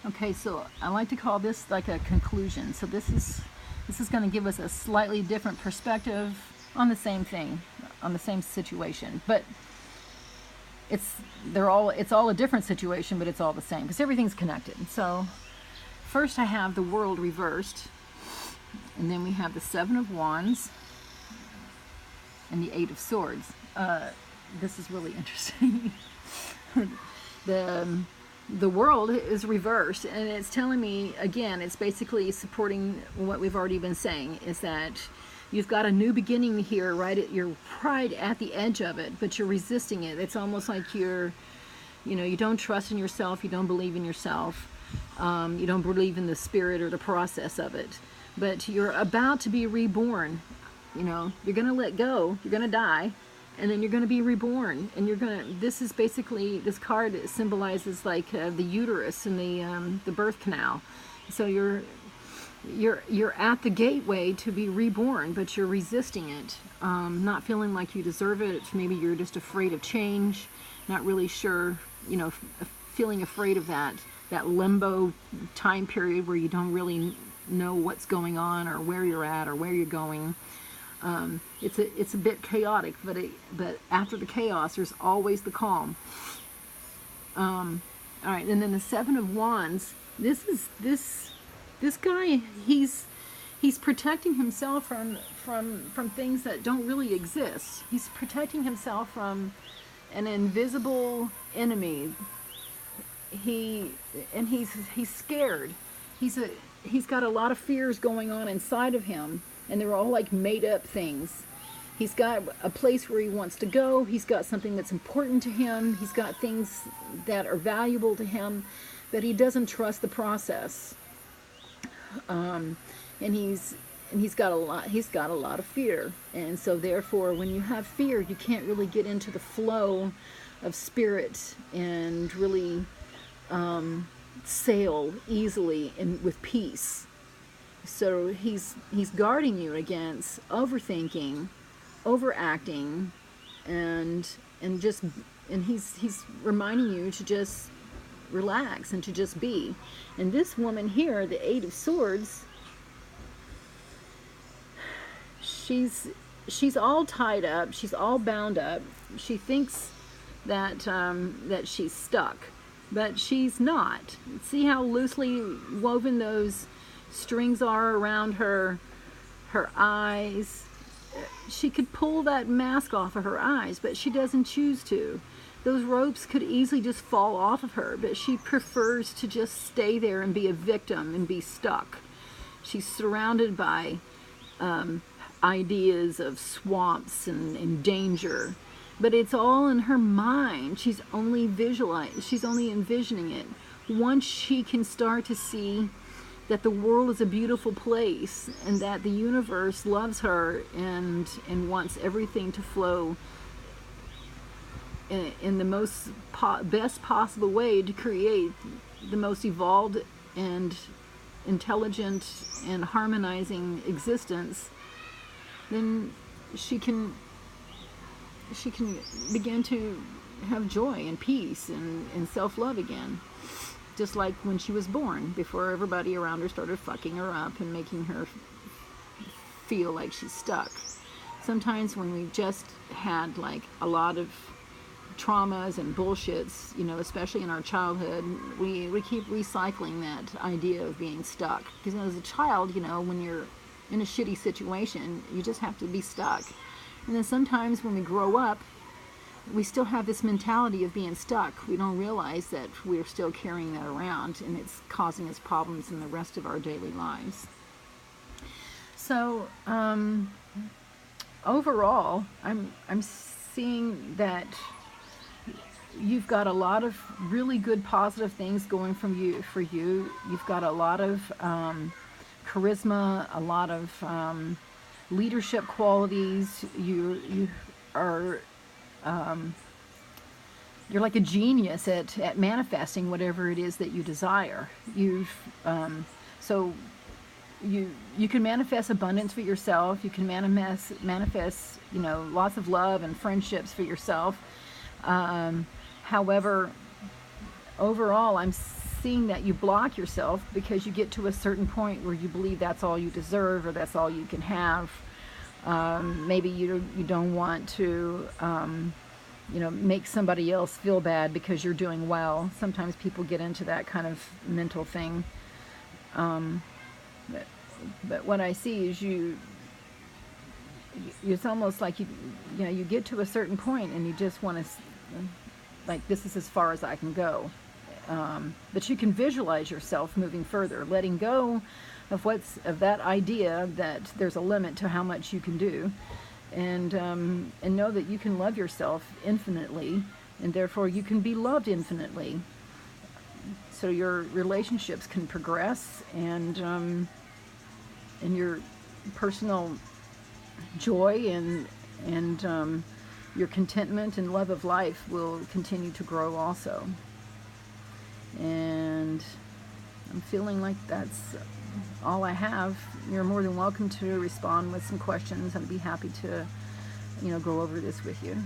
Okay, so I like to call this like a conclusion. So this is going to give us a slightly different perspective on the same thing, on the same situation. But it's all a different situation, but it's all the same because everything's connected. So first I have the world reversed, and then we have the Seven of Wands and the Eight of Swords. This is really interesting. the the world is reversed, and it's telling me again, it's basically supporting what we've already been saying, is that you've got a new beginning here, right? You're right at the edge of it, but you're resisting it. It's almost like you don't trust in yourself, you don't believe in yourself, you don't believe in the spirit or the process of it, but you're about to be reborn. You're going to let go, you're going to die, and then you're going to be reborn, and this is basically, this card symbolizes like the uterus and the birth canal. So you're at the gateway to be reborn, but you're resisting it, not feeling like you deserve it. Maybe you're just afraid of change, not really sure, feeling afraid of that limbo time period where you don't really know what's going on or where you're at or where you're going. It's a bit chaotic, but after the chaos, there's always the calm. All right, and then the Seven of Wands. This guy, he's protecting himself from things that don't really exist. He's protecting himself from an invisible enemy. He's scared. He's got a lot of fears going on inside of him, and they're all like made up things. He's got a place where he wants to go. He's got something that's important to him. He's got things that are valuable to him, but he doesn't trust the process. And he's got a lot of fear, and so therefore, when you have fear, you can't really get into the flow of spirit and really sail easily and with peace. So he's guarding you against overthinking, overacting, and he's reminding you to just relax and to just be. And this woman here, the Eight of Swords, she's all tied up, she's all bound up. She thinks that she's stuck, but she's not. See how loosely woven those strings are around her eyes? She could pull that mask off of her eyes, but she doesn't choose to. Those ropes could easily just fall off of her, but she prefers to just stay there and be a victim and be stuck. She's surrounded by ideas of swamps and danger, but it's all in her mind. She's only envisioning it. Once she can start to see that the world is a beautiful place and that the universe loves her and wants everything to flow in the most best possible way to create the most evolved and intelligent and harmonizing existence, then she can begin to have joy and peace and self-love again. Just like when she was born, before everybody around her started fucking her up and making her feel like she's stuck. Sometimes when we've just had like a lot of traumas and bullshits, especially in our childhood, we keep recycling that idea of being stuck. Because as a child, when you're in a shitty situation, you just have to be stuck. And then sometimes when we grow up, we still have this mentality of being stuck. We don't realize that we're still carrying that around, and it's causing us problems in the rest of our daily lives. So overall, I'm seeing that you've got a lot of really good positive things going for you. You've got a lot of charisma, a lot of leadership qualities. You are you're like a genius at manifesting whatever it is that you desire. So you can manifest abundance for yourself. You can manifest lots of love and friendships for yourself. However, overall, I'm seeing that you block yourself because you get to a certain point where you believe that's all you deserve or that's all you can have. Maybe you don't want to, make somebody else feel bad because you're doing well. Sometimes people get into that kind of mental thing. But what I see is it's almost like you get to a certain point and you just want to, like, this is as far as I can go. But you can visualize yourself moving further, letting go of that idea that there's a limit to how much you can do, and know that you can love yourself infinitely, and therefore you can be loved infinitely. So your relationships can progress, and your personal joy and your contentment and love of life will continue to grow also. And I'm feeling like that's all I have. You're more than welcome to respond with some questions. I'd be happy to, go over this with you.